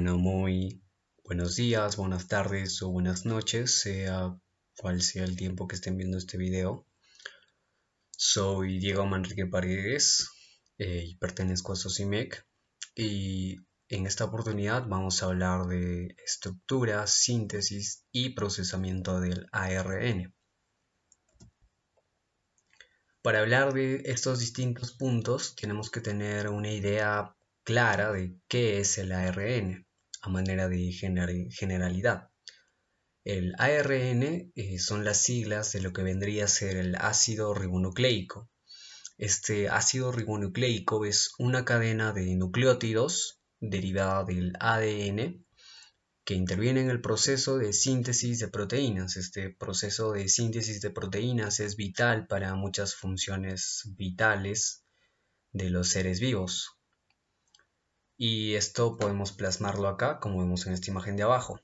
Bueno, muy buenos días, buenas tardes o buenas noches, sea cual sea el tiempo que estén viendo este video. Soy Diego Manrique Paredes y pertenezco a Socimec, y en esta oportunidad vamos a hablar de estructura, síntesis y procesamiento del ARN. Para hablar de estos distintos puntos tenemos que tener una idea clara de qué es el ARN a manera de generalidad. El ARN son las siglas de lo que vendría a ser el ácido ribonucleico. Este ácido ribonucleico es una cadena de nucleótidos derivada del ADN que interviene en el proceso de síntesis de proteínas. Este proceso de síntesis de proteínas es vital para muchas funciones vitales de los seres vivos. Y esto podemos plasmarlo acá, como vemos en esta imagen de abajo.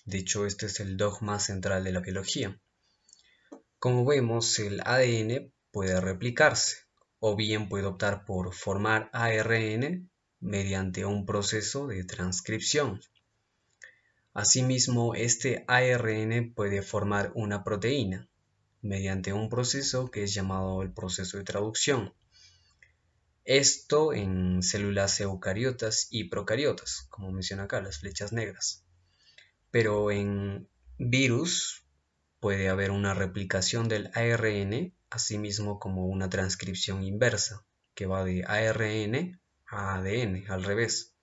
De hecho, este es el dogma central de la biología. Como vemos, el ADN puede replicarse, o bien puede optar por formar ARN mediante un proceso de transcripción. Asimismo, este ARN puede formar una proteína mediante un proceso que es llamado el proceso de traducción. Esto en células eucariotas y procariotas, como menciona acá, las flechas negras. Pero en virus puede haber una replicación del ARN, asimismo como una transcripción inversa, que va de ARN a ADN, al revés.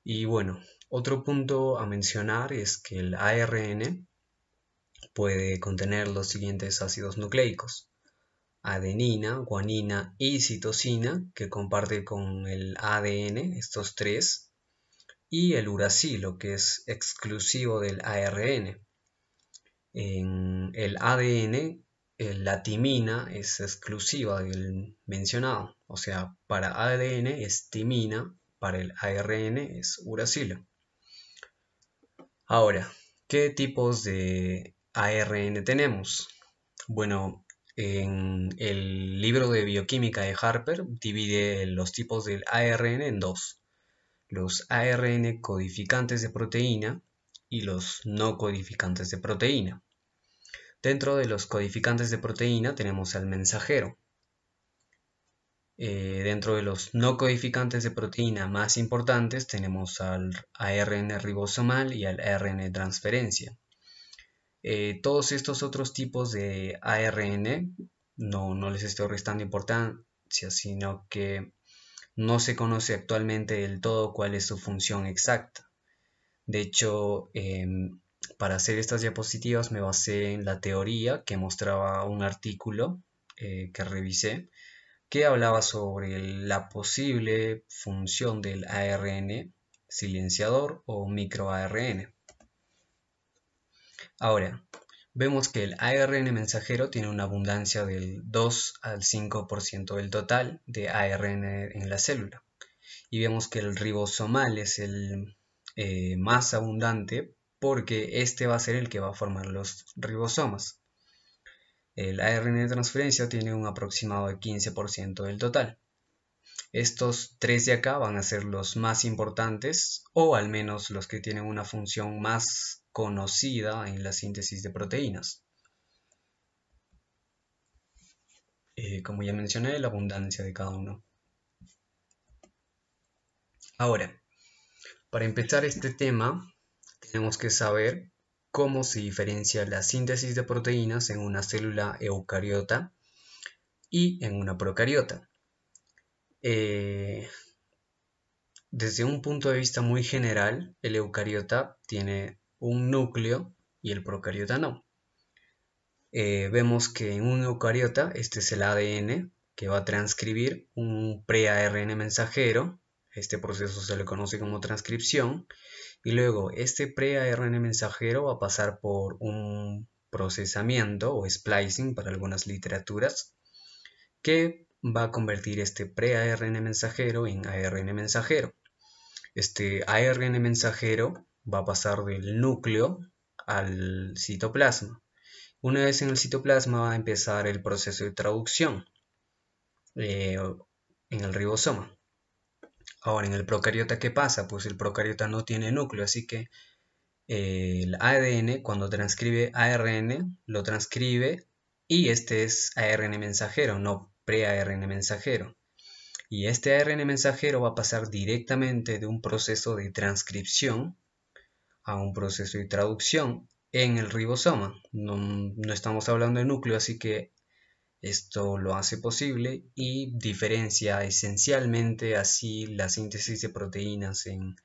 Y bueno, otro punto a mencionar es que el ARN puede contener los siguientes ácidos nucleicos: adenina, guanina y citosina, que comparte con el ADN estos tres, y el uracilo, que es exclusivo del ARN. En el ADN, la timina es exclusiva del mencionado, o sea, para ADN es timina, para el ARN es uracilo. Ahora, ¿qué tipos de ARN tenemos? Bueno, en el libro de bioquímica de Harper divide los tipos del ARN en dos: los ARN codificantes de proteína y los no codificantes de proteína. Dentro de los codificantes de proteína tenemos al mensajero. Dentro de los no codificantes de proteína más importantes tenemos al ARN ribosomal y al ARN transferencia. Todos estos otros tipos de ARN no les estoy restando importancia, sino que no se conoce actualmente del todo cuál es su función exacta. De hecho, para hacer estas diapositivas me basé en la teoría que mostraba un artículo que revisé, que hablaba sobre la posible función del ARN silenciador o microARN. Ahora, vemos que el ARN mensajero tiene una abundancia del 2 al 5% del total de ARN en la célula. Y vemos que el ribosomal es el más abundante, porque este va a ser el que va a formar los ribosomas. El ARN de transferencia tiene un aproximado de 15% del total. Estos tres de acá van a ser los más importantes, o al menos los que tienen una función más conocida en la síntesis de proteínas. Como ya mencioné, la abundancia de cada uno. Ahora, para empezar este tema, tenemos que saber cómo se diferencia la síntesis de proteínas en una célula eucariota y en una procariota. Desde un punto de vista muy general, el eucariota tiene un núcleo y el procariota no. Vemos que en un eucariota este es el ADN, que va a transcribir un pre-ARN mensajero. Este proceso se le conoce como transcripción. Y luego este pre-ARN mensajero va a pasar por un procesamiento o splicing para algunas literaturas, que va a convertir este pre-ARN mensajero en ARN mensajero. Este ARN mensajero va a pasar del núcleo al citoplasma. Una vez en el citoplasma va a empezar el proceso de traducción en el ribosoma. Ahora, en el procariota, ¿qué pasa? Pues el procariota no tiene núcleo, así que el ADN, cuando transcribe ARN, lo transcribe y este es ARN mensajero, no pre-ARN mensajero. Y este ARN mensajero va a pasar directamente de un proceso de transcripción a un proceso de traducción en el ribosoma. No estamos hablando de núcleo, así que esto lo hace posible y diferencia esencialmente así la síntesis de proteínas en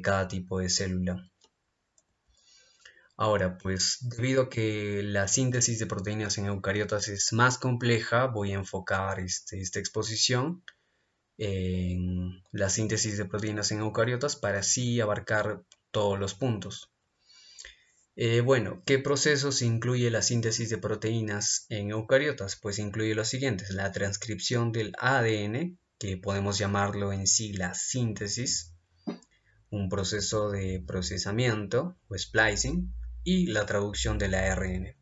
cada tipo de célula. Ahora, pues debido a que la síntesis de proteínas en eucariotas es más compleja, voy a enfocar esta exposición en la síntesis de proteínas en eucariotas para así abarcar todos los puntos. Bueno, ¿qué procesos incluye la síntesis de proteínas en eucariotas? Pues incluye los siguientes: la transcripción del ADN, que podemos llamarlo en sí la síntesis, un proceso de procesamiento o splicing, y la traducción del ARN.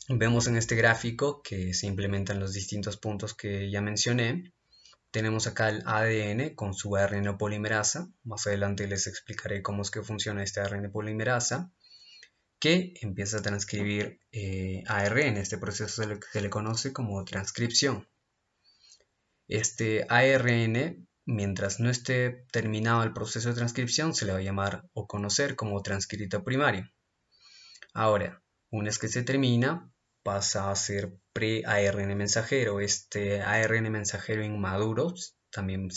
Vemos en este gráfico que se implementan los distintos puntos que ya mencioné. Tenemos acá el ADN con su ARN polimerasa. Más adelante les explicaré cómo es que funciona este ARN polimerasa, que empieza a transcribir ARN. Este proceso se le conoce como transcripción. Este ARN, mientras no esté terminado el proceso de transcripción, se le va a llamar o conocer como transcrito primario. Ahora, una vez que se termina, pasa a ser pre-ARN mensajero. Este ARN mensajero inmaduro, también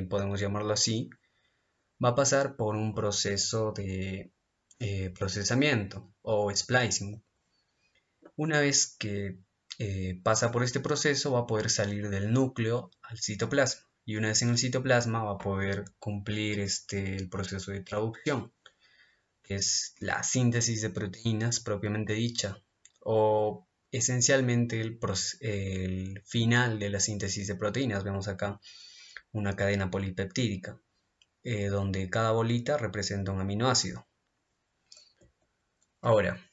podemos llamarlo así, va a pasar por un proceso de procesamiento o splicing. Una vez que pasa por este proceso, va a poder salir del núcleo al citoplasma. Y una vez en el citoplasma va a poder cumplir el proceso de traducción, que es la síntesis de proteínas propiamente dicha, o esencialmente el final de la síntesis de proteínas. Vemos acá una cadena polipeptídica, donde cada bolita representa un aminoácido. Ahora,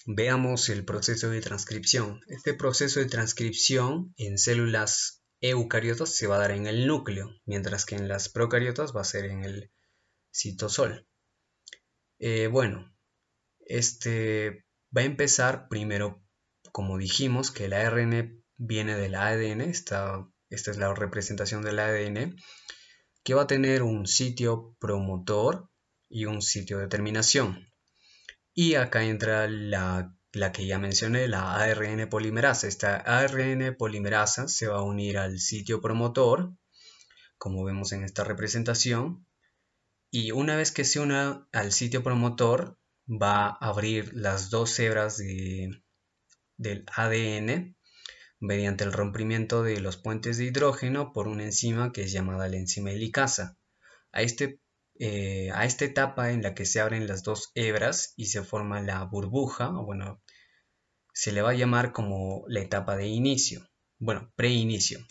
veamos el proceso de transcripción. Este proceso de transcripción en células eucariotas se va a dar en el núcleo, mientras que en las procariotas va a ser en el citosol. Bueno, va a empezar primero, como dijimos, que el ARN viene del ADN. Esta es la representación del ADN, que va a tener un sitio promotor y un sitio de terminación. Y acá entra la que ya mencioné, la ARN polimerasa. Esta ARN polimerasa se va a unir al sitio promotor, como vemos en esta representación. Y una vez que se una al sitio promotor, va a abrir las dos hebras del ADN mediante el rompimiento de los puentes de hidrógeno por una enzima que es llamada la enzima helicasa. A esta etapa en la que se abren las dos hebras y se forma la burbuja, bueno, se le va a llamar como la etapa de inicio, bueno, preinicio.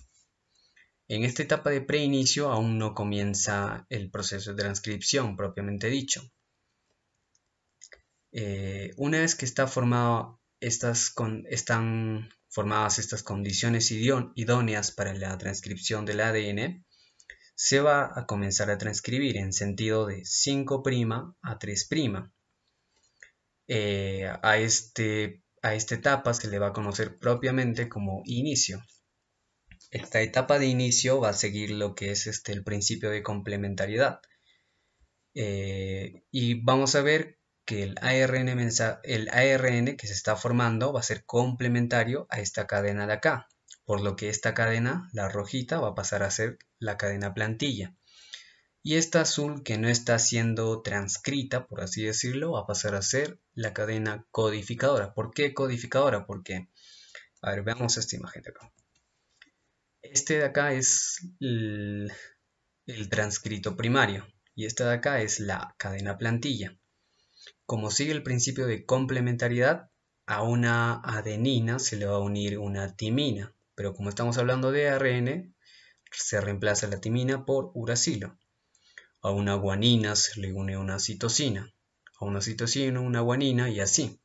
En esta etapa de preinicio aún no comienza el proceso de transcripción propiamente dicho. Una vez que están formadas estas condiciones idóneas para la transcripción del ADN, se va a comenzar a transcribir en sentido de 5' a 3'. A esta etapa se le va a conocer propiamente como inicio. Esta etapa de inicio va a seguir lo que es el principio de complementariedad. Y vamos a ver que el ARN que se está formando va a ser complementario a esta cadena de acá, por lo que esta cadena, la rojita, va a pasar a ser la cadena plantilla. Y esta azul, que no está siendo transcrita, por así decirlo, va a pasar a ser la cadena codificadora. ¿Por qué codificadora? Porque, a ver, veamos esta imagen de acá. Este de acá es el transcrito primario y esta de acá es la cadena plantilla. Como sigue el principio de complementariedad, a una adenina se le va a unir una timina, pero como estamos hablando de ARN, se reemplaza la timina por uracilo. A una guanina se le une una citosina, a una citosina una guanina y así.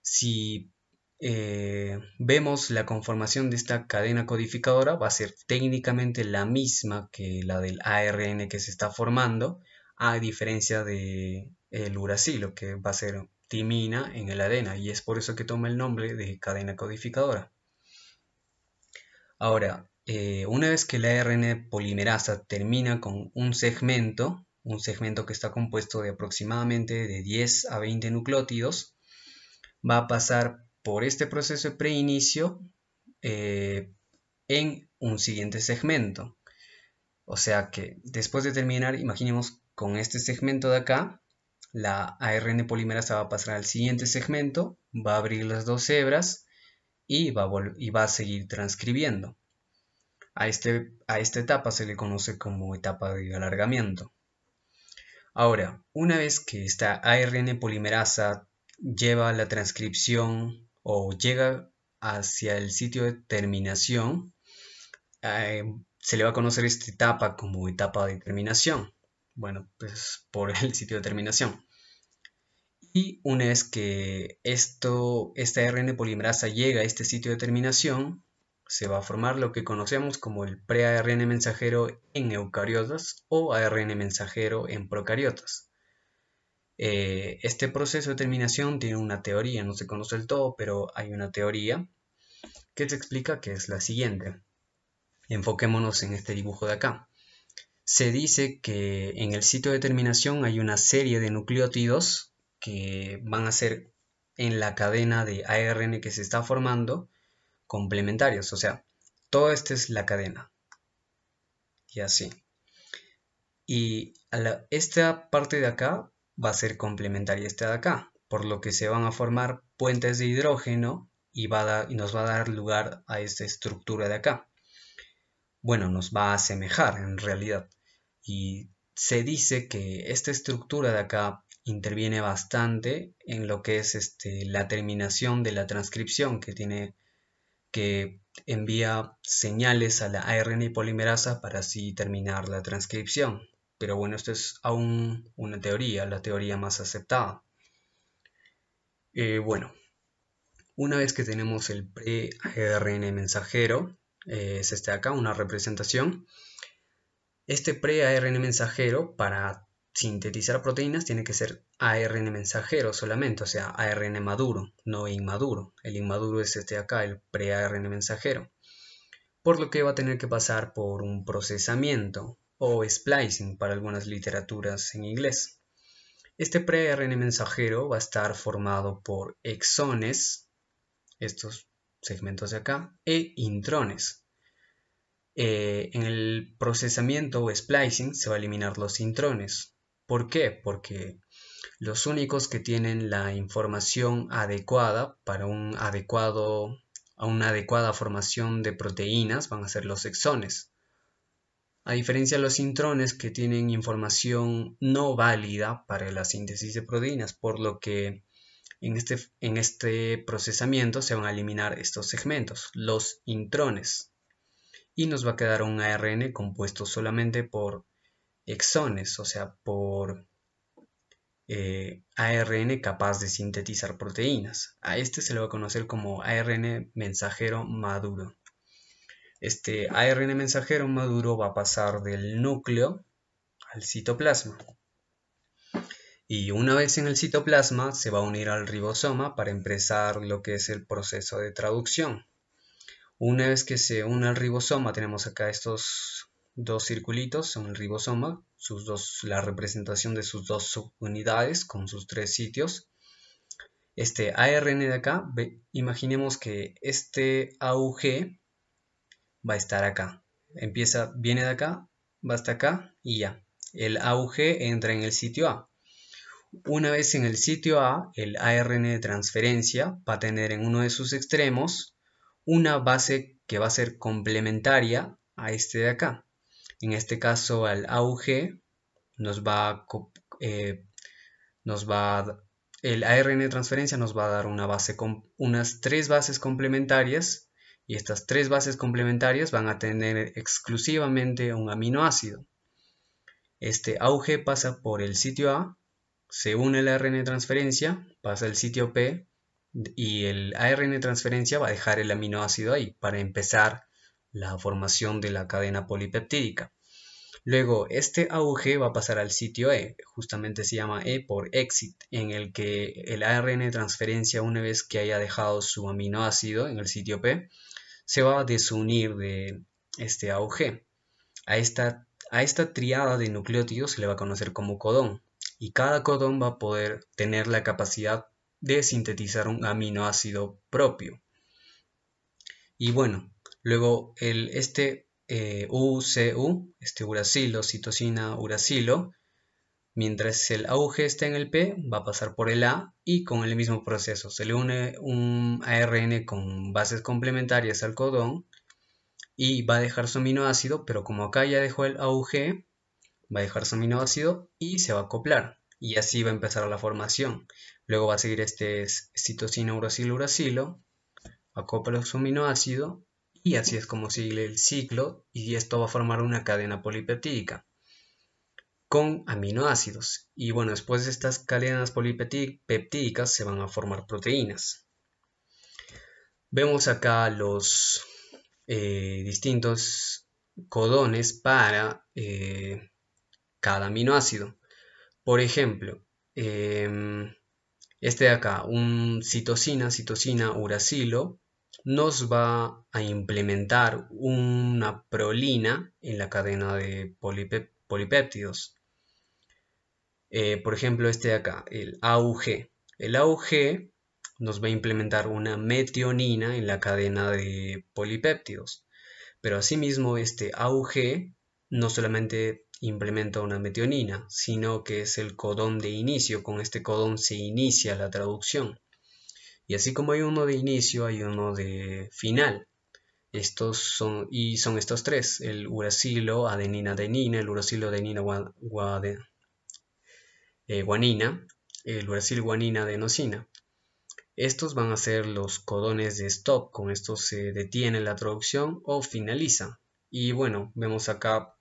Si vemos la conformación de esta cadena codificadora va a ser técnicamente la misma que la del ARN que se está formando, a diferencia de el uracilo, que va a ser timina en el ADN, y es por eso que toma el nombre de cadena codificadora. Ahora, una vez que la ARN polimerasa termina con un segmento que está compuesto de aproximadamente de 10 a 20 nucleótidos, va a pasar por este proceso de preinicio en un siguiente segmento. O sea que después de terminar, imaginemos con este segmento de acá, la ARN polimerasa va a pasar al siguiente segmento, va a abrir las dos hebras y va a seguir transcribiendo. A esta etapa se le conoce como etapa de alargamiento. Ahora, una vez que esta ARN polimerasa lleva la transcripción o llega hacia el sitio de terminación, se le va a conocer esta etapa como etapa de terminación. Bueno, pues por el sitio de terminación. Y una vez que esta ARN polimerasa llega a este sitio de terminación, se va a formar lo que conocemos como el pre-ARN mensajero en eucariotas o ARN mensajero en procariotas. Este proceso de terminación tiene una teoría, no se conoce del todo, pero hay una teoría que se explica que es la siguiente. Enfoquémonos en este dibujo de acá. Se dice que en el sitio de terminación hay una serie de nucleótidos que van a ser en la cadena de ARN que se está formando complementarios, o sea, toda esta es la cadena y así. Y esta parte de acá va a ser complementaria a esta de acá, por lo que se van a formar puentes de hidrógeno y nos va a dar lugar a esta estructura de acá. Bueno, nos va a asemejar en realidad. Y se dice que esta estructura de acá interviene bastante en lo que es la terminación de la transcripción que envía señales a la ARN polimerasa para así terminar la transcripción. Pero bueno, esto es aún una teoría, la teoría más aceptada. Bueno, una vez que tenemos el pre-ARN mensajero, es este de acá, una representación. Este pre-ARN mensajero para sintetizar proteínas tiene que ser ARN mensajero solamente, o sea, ARN maduro, no inmaduro. El inmaduro es este de acá, el pre-ARN mensajero. Por lo que va a tener que pasar por un procesamiento o splicing para algunas literaturas en inglés. Este pre-ARN mensajero va a estar formado por exones, estos segmentos de acá, e intrones. En el procesamiento o splicing se va a eliminar los intrones. ¿Por qué? Porque los únicos que tienen la información adecuada para una adecuada formación de proteínas van a ser los exones. A diferencia de los intrones que tienen información no válida para la síntesis de proteínas, por lo que en este procesamiento se van a eliminar estos segmentos, los intrones. Y nos va a quedar un ARN compuesto solamente por exones, o sea, por ARN capaz de sintetizar proteínas. A este se le va a conocer como ARN mensajero maduro. Este ARN mensajero maduro va a pasar del núcleo al citoplasma. Y una vez en el citoplasma se va a unir al ribosoma para empezar lo que es el proceso de traducción. Una vez que se une al ribosoma, tenemos acá estos dos circulitos, son el ribosoma, la representación de sus dos subunidades con sus tres sitios. Este ARN de acá, imaginemos que este AUG va a estar acá. Viene de acá, va hasta acá y ya. El AUG entra en el sitio A. Una vez en el sitio A, el ARN de transferencia va a tener en uno de sus extremos una base que va a ser complementaria a este de acá. En este caso al AUG el ARN de transferencia nos va a dar unas tres bases complementarias, y estas tres bases complementarias van a tener exclusivamente un aminoácido. Este AUG pasa por el sitio A, se une el ARN de transferencia, pasa al sitio P, y el ARN transferencia va a dejar el aminoácido ahí para empezar la formación de la cadena polipeptídica. Luego, este AUG va a pasar al sitio E, justamente se llama E por exit, en el que el ARN transferencia, una vez que haya dejado su aminoácido en el sitio P, se va a desunir de este AUG. A esta triada de nucleótidos se le va a conocer como codón, y cada codón va a poder tener la capacidad de sintetizar un aminoácido propio. Y bueno, luego este UCU, este uracilo, citosina uracilo, mientras el AUG está en el P, va a pasar por el A y con el mismo proceso. Se le une un ARN con bases complementarias al codón y va a dejar su aminoácido, pero como acá ya dejó el AUG, va a dejar su aminoácido y se va a acoplar. Y así va a empezar la formación. Luego va a seguir este citosina uracilo uracilo, acopla su aminoácido y así es como sigue el ciclo y esto va a formar una cadena polipeptídica con aminoácidos. Y bueno, después de estas cadenas polipeptídicas se van a formar proteínas. Vemos acá los distintos codones para cada aminoácido. Por ejemplo, este de acá, un citosina uracilo, nos va a implementar una prolina en la cadena de polipéptidos. Por ejemplo, este de acá, el AUG. El AUG nos va a implementar una metionina en la cadena de polipéptidos. Pero asimismo, este AUG no solamente implementa una metionina, sino que es el codón de inicio. Con este codón se inicia la traducción. Y así como hay uno de inicio, hay uno de final. Son estos tres, el uracilo adenina-adenina, el uracilo adenina-guanina, el uracilo guanina-adenosina. Estos van a ser los codones de stop, con estos se detiene la traducción o finaliza. Y bueno, vemos acá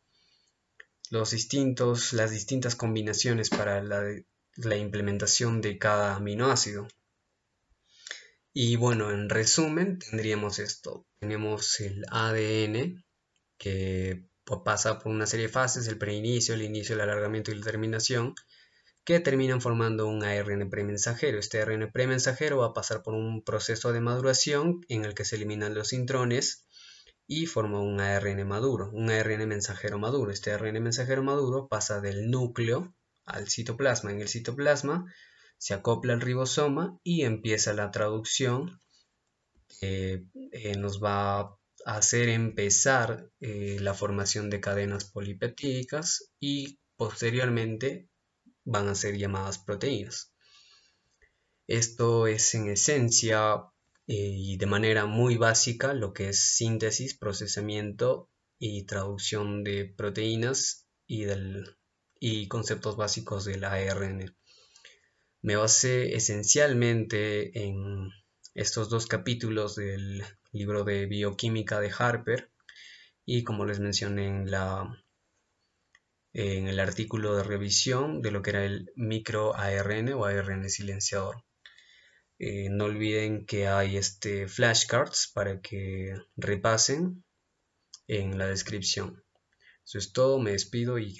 las distintas combinaciones para la implementación de cada aminoácido. Y bueno, en resumen tendríamos esto. Tenemos el ADN que pasa por una serie de fases, el preinicio, el inicio, el alargamiento y la terminación, que terminan formando un ARN premensajero. Este ARN premensajero va a pasar por un proceso de maduración en el que se eliminan los intrones y forma un ARN maduro, un ARN mensajero maduro. Este ARN mensajero maduro pasa del núcleo al citoplasma. En el citoplasma se acopla al ribosoma y empieza la traducción que nos va a hacer empezar la formación de cadenas polipeptídicas y posteriormente van a ser llamadas proteínas. Esto es en esencia y de manera muy básica lo que es síntesis, procesamiento y traducción de proteínas y conceptos básicos del ARN. Me basé esencialmente en estos dos capítulos del libro de bioquímica de Harper y como les mencioné en el artículo de revisión de lo que era el micro ARN o ARN silenciador. No olviden que hay flashcards para que repasen en la descripción. Eso es todo, me despido y